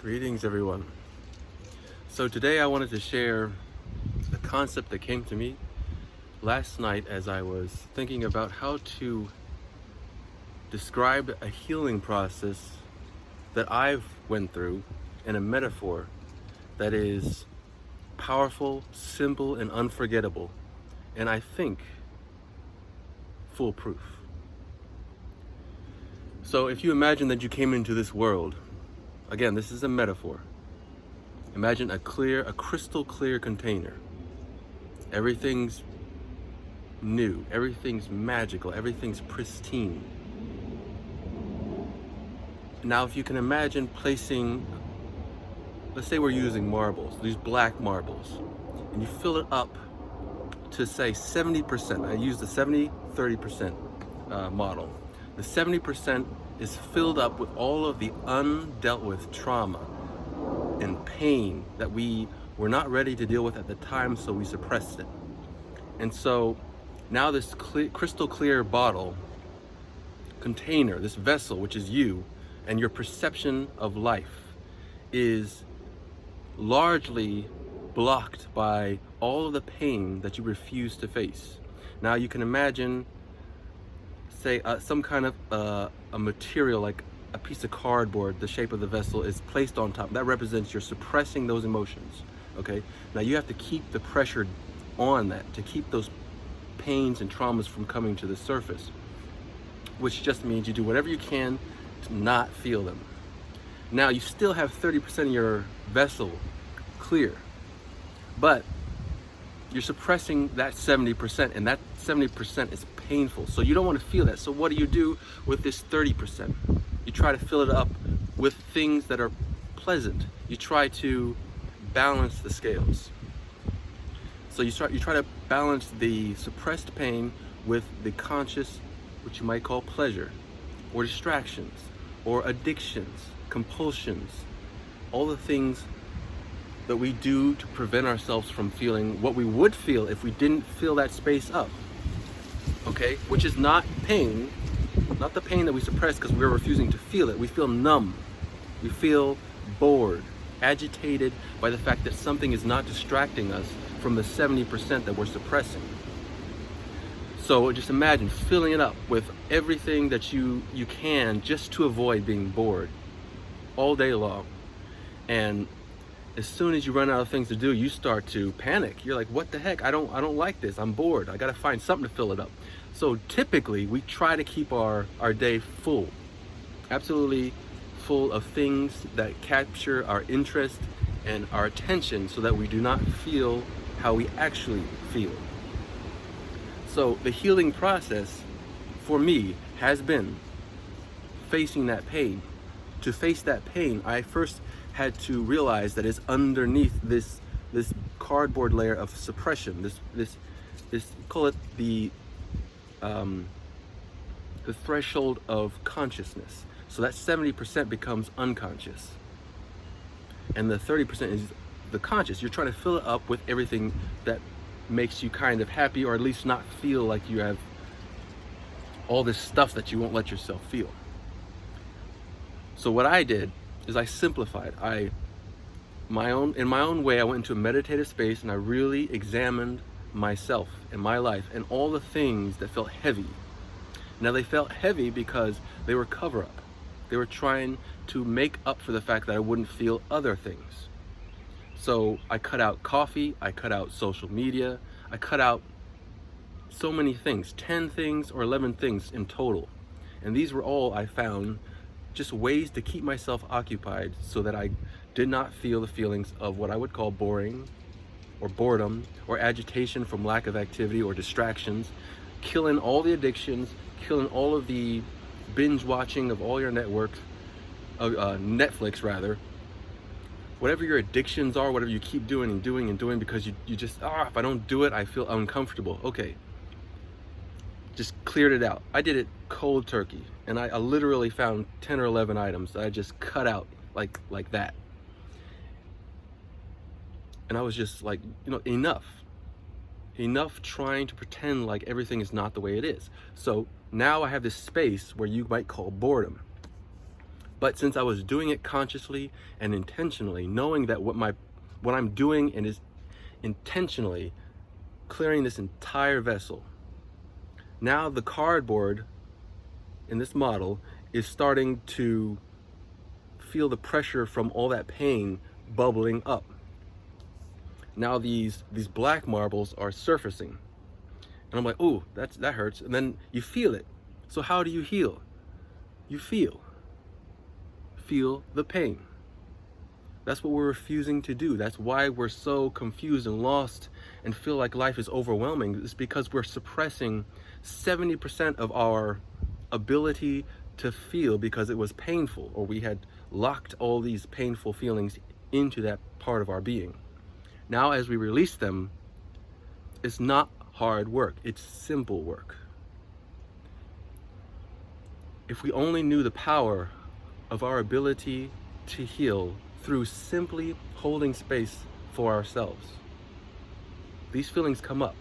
Greetings, everyone. So today I wanted to share a concept that came to me last night as I was thinking about how to describe a healing process that I've went through in a metaphor that is powerful, simple, and unforgettable, and I think foolproof. So if you imagine that you came into this world, again, this is a metaphor. Imagine a crystal clear container. Everything's new, everything's magical, everything's pristine. Now, if you can imagine placing, let's say we're using marbles, these black marbles, and you fill it up to say 70%. I use the 70-30% model. The 70% is filled up with all of the undealt with trauma and pain that we were not ready to deal with at the time, so we suppressed it. And so now this crystal clear bottle container, this vessel, which is you and your perception of life, is largely blocked by all of the pain that you refuse to face. Now you can imagine, say, some kind of a material like a piece of cardboard, the shape of the vessel, is placed on top. That represents you're suppressing those emotions, okay? Now you have to keep the pressure on that to keep those pains and traumas from coming to the surface, which just means you do whatever you can to not feel them. Now you still have 30% of your vessel clear, but you're suppressing that 70%, and that 70% is painful. So you don't want to feel that. So what do you do with this 30%? You try to fill it up with things that are pleasant. You try to balance the scales. So you try to balance the suppressed pain with the conscious, which you might call pleasure, or distractions, or addictions, compulsions, all the things that we do to prevent ourselves from feeling what we would feel if we didn't fill that space up, okay? Which is not pain, not the pain that we suppress because we're refusing to feel it. We feel numb, we feel bored, agitated by the fact that something is not distracting us from the 70% that we're suppressing. So just imagine filling it up with everything that you can just to avoid being bored all day long. And as soon as you run out of things to do, you start to panic. You're like, what the heck? I don't like this. I'm bored. I got to find something to fill it up. So typically we try to keep our day full, absolutely full of things that capture our interest and our attention so that we do not feel how we actually feel. So the healing process for me has been facing that pain. To face that pain, I first had to realize that it's underneath this cardboard layer of suppression. This call it the threshold of consciousness. So that 70% becomes unconscious, and the 30% is the conscious. You're trying to fill it up with everything that makes you kind of happy, or at least not feel like you have all this stuff that you won't let yourself feel. So what I did is I simplified. In my own way, I went into a meditative space and I really examined myself and my life and all the things that felt heavy. Now they felt heavy because they were cover-up. They were trying to make up for the fact that I wouldn't feel other things. So I cut out coffee, I cut out social media, I cut out so many things, 10 things or 11 things in total. And these were all, I found, just ways to keep myself occupied so that I did not feel the feelings of what I would call boring or boredom or agitation from lack of activity or distractions, killing all the addictions, killing all of the binge watching of all your networks, Netflix rather, whatever your addictions are, whatever you keep doing because you just, if I don't do it, I feel uncomfortable. Okay, just cleared it out. I did it cold turkey, and I literally found 10 or 11 items that I just cut out like that. And I was just like, enough trying to pretend like everything is not the way it is. So now I have this space where you might call boredom. But since I was doing it consciously and intentionally, knowing that what I'm doing and is intentionally clearing this entire vessel, now the cardboard in this model is starting to feel the pressure from all that pain bubbling up. Now these black marbles are surfacing. And I'm like, oh, that hurts. And then you feel it. So how do you heal? You feel the pain. That's what we're refusing to do. That's why we're so confused and lost and feel like life is overwhelming. It's because we're suppressing 70% of our ability to feel because it was painful, or we had locked all these painful feelings into that part of our being. Now, as we release them, it's not hard work, it's simple work. If we only knew the power of our ability to heal through simply holding space for ourselves. These feelings come up.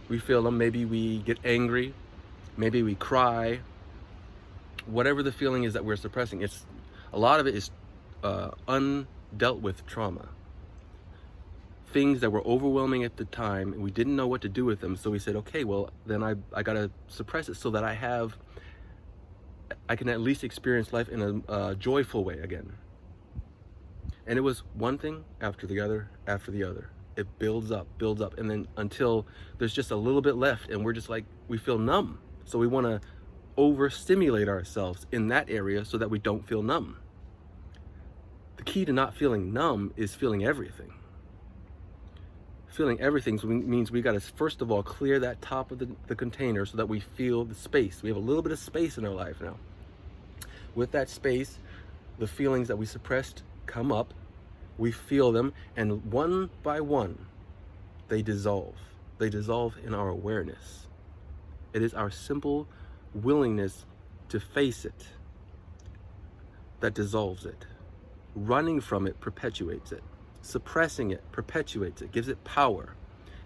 We feel them, maybe we get angry, maybe we cry, whatever the feeling is that we're suppressing. A lot of it is undealt with trauma. Things that were overwhelming at the time, and we didn't know what to do with them, so we said, okay, well, then I gotta suppress it so that I can at least experience life in a joyful way again. And it was one thing after the other, after the other. It builds up, and then until there's just a little bit left, and we're just like, we feel numb. So we wanna overstimulate ourselves in that area so that we don't feel numb. The key to not feeling numb is feeling everything. Feeling everything means we got to first of all clear that top of the container so that we feel the space. We have a little bit of space in our life now. With that space, the feelings that we suppressed come up, we feel them, and one by one, they dissolve. They dissolve in our awareness. It is our simple willingness to face it that dissolves it. Running from it perpetuates it. Suppressing it perpetuates it, gives it power,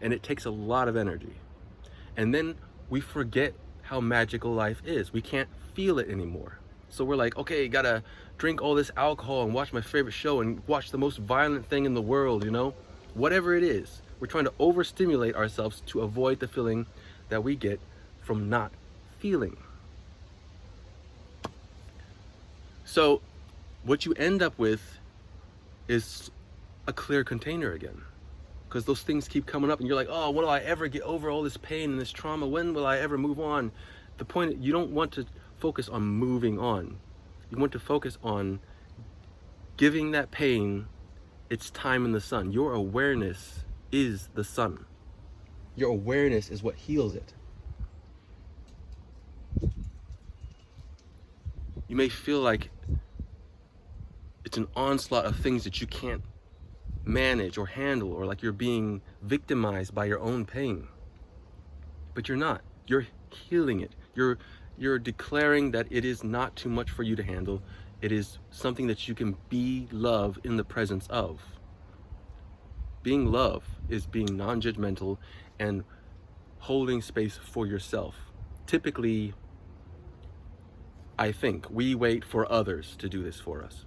and it takes a lot of energy. And then we forget how magical life is. We can't feel it anymore. So we're like, okay, gotta drink all this alcohol and watch my favorite show and watch the most violent thing in the world, you know? Whatever it is, we're trying to overstimulate ourselves to avoid the feeling that we get from not feeling. So what you end up with is a clear container again, because those things keep coming up and you're like, oh, when will I ever get over all this pain and this trauma? When will I ever move on? The point, you don't want to focus on moving on. You want to focus on giving that pain its time in the sun. Your awareness is the sun. Your awareness is what heals it. You may feel like it's an onslaught of things that you can't manage or handle, or like you're being victimized by your own pain. But you're not. You're healing it. You're declaring that it is not too much for you to handle. It is something that you can be love in the presence of. Being love is being non-judgmental and holding space for yourself. Typically, I think we wait for others to do this for us.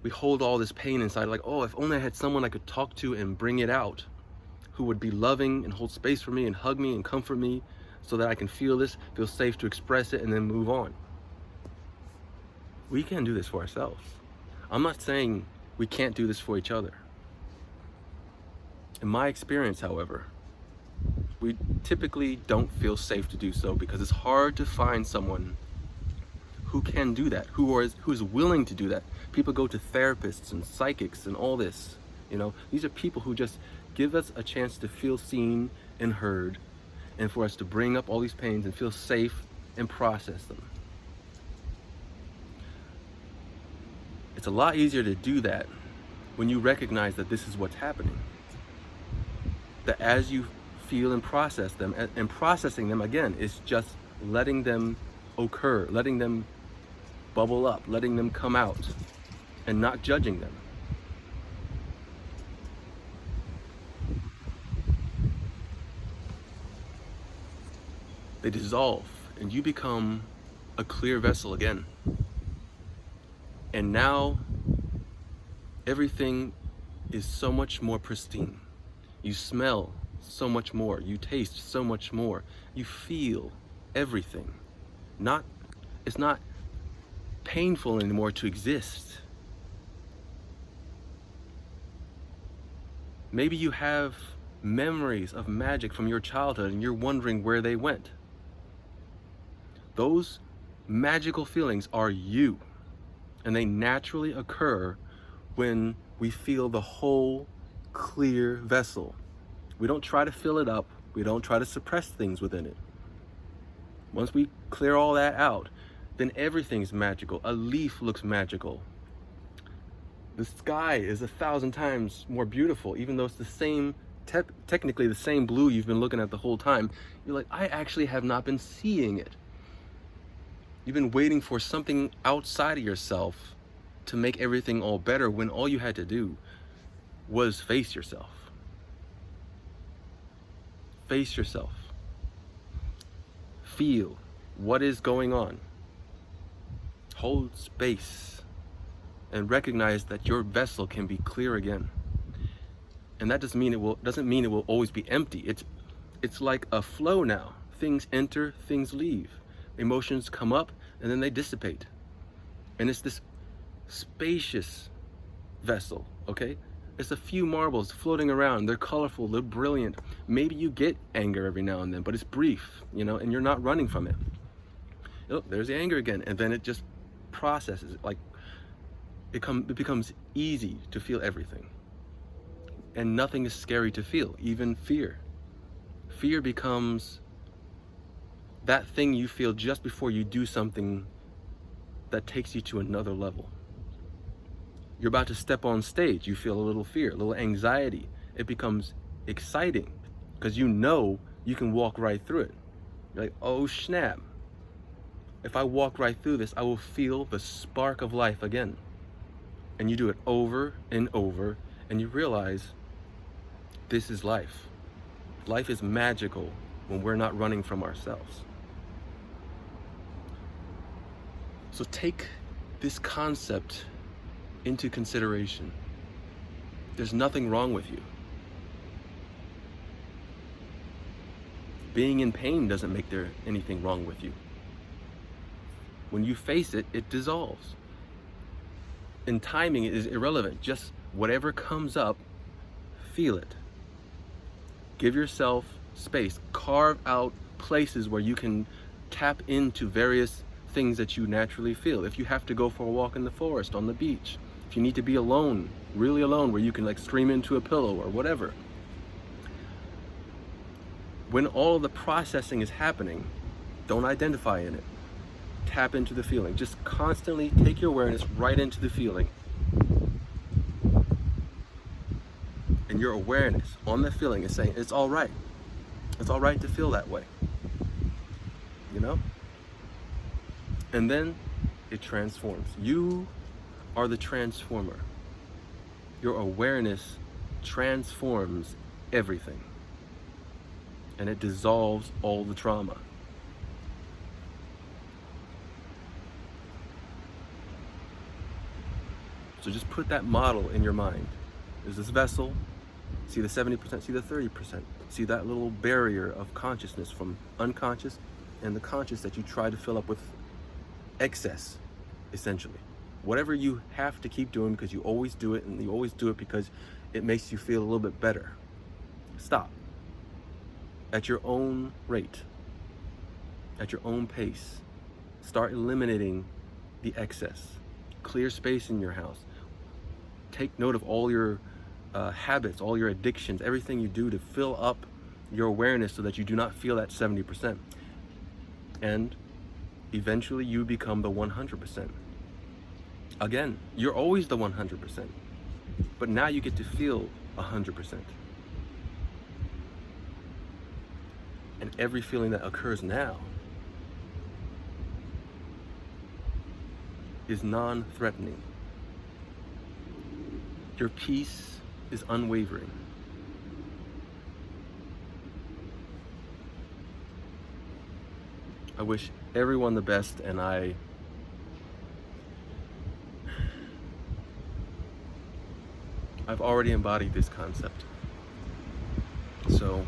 We hold all this pain inside, like, oh, if only I had someone I could talk to and bring it out, who would be loving and hold space for me and hug me and comfort me so that I can feel this, feel safe to express it, and then move on. We can't do this for ourselves. I'm not saying we can't do this for each other. In my experience, however, we typically don't feel safe to do so because it's hard to find someone who can do that, who's willing to do that. People go to therapists and psychics and all this, you know. These are people who just give us a chance to feel seen and heard, and for us to bring up all these pains and feel safe and process them. It's a lot easier to do that when you recognize that this is what's happening. That as you feel and process them, and processing them again is just letting them occur, letting them bubble up, letting them come out, and not judging them. They dissolve, and you become a clear vessel again. And now everything is so much more pristine. You smell so much more. You taste so much more. You feel everything. It's not painful anymore to exist. Maybe you have memories of magic from your childhood and you're wondering where they went. Those magical feelings are you, and they naturally occur when we feel the whole clear vessel. We don't try to fill it up. We don't try to suppress things within it. Once we clear all that out, then everything's magical. A leaf looks magical. The sky is 1,000 times more beautiful, even though it's the same, technically the same blue you've been looking at the whole time. You're like, I actually have not been seeing it. You've been waiting for something outside of yourself to make everything all better, when all you had to do was face yourself. Face yourself. Feel what is going on. Hold space and recognize that your vessel can be clear again. And that doesn't mean it will always be empty. It's like a flow now. Things enter, things leave. Emotions come up and then they dissipate. And it's this spacious vessel, okay? It's a few marbles floating around. They're colorful, they're brilliant. Maybe you get anger every now and then, but it's brief, and you're not running from it. Oh, there's the anger again. And then it just processes. Like, it becomes easy to feel everything. And nothing is scary to feel, even fear. Fear becomes that thing you feel just before you do something that takes you to another level. You're about to step on stage, you feel a little fear, a little anxiety. It becomes exciting because you know you can walk right through it. You're like, oh snap. If I walk right through this, I will feel the spark of life again. And you do it over and over, and you realize this is life. Life is magical when we're not running from ourselves. So take this concept into consideration. There's nothing wrong with you. Being in pain doesn't make there anything wrong with you. When you face it, it dissolves. And timing is irrelevant. Just whatever comes up, feel it. Give yourself space. Carve out places where you can tap into various things that you naturally feel. If you have to go for a walk in the forest, on the beach, if you need to be alone, really alone, where you can like scream into a pillow or whatever. When all of the processing is happening, don't identify in it. Tap into the feeling. Just constantly take your awareness right into the feeling. And your awareness on the feeling is saying, it's all right. It's all right to feel that way. And then it transforms. You are the transformer. Your awareness transforms everything. And it dissolves all the trauma. So just put that model in your mind. There's this vessel. See the 70%, see the 30%. See that little barrier of consciousness from unconscious and the conscious that you try to fill up with excess, essentially. Whatever you have to keep doing because you always do it, and you always do it because it makes you feel a little bit better. Stop. At your own rate, at your own pace. Start eliminating the excess. Clear space in your house. Take note of all your habits, all your addictions, everything you do to fill up your awareness so that you do not feel that 70%. And eventually you become the 100%. Again, you're always the 100%. But now you get to feel 100%. And every feeling that occurs now is non-threatening. Your peace is unwavering. I wish everyone the best, and I I've already embodied this concept. So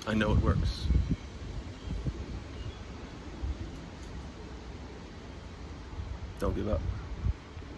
I know it works. Don't give up.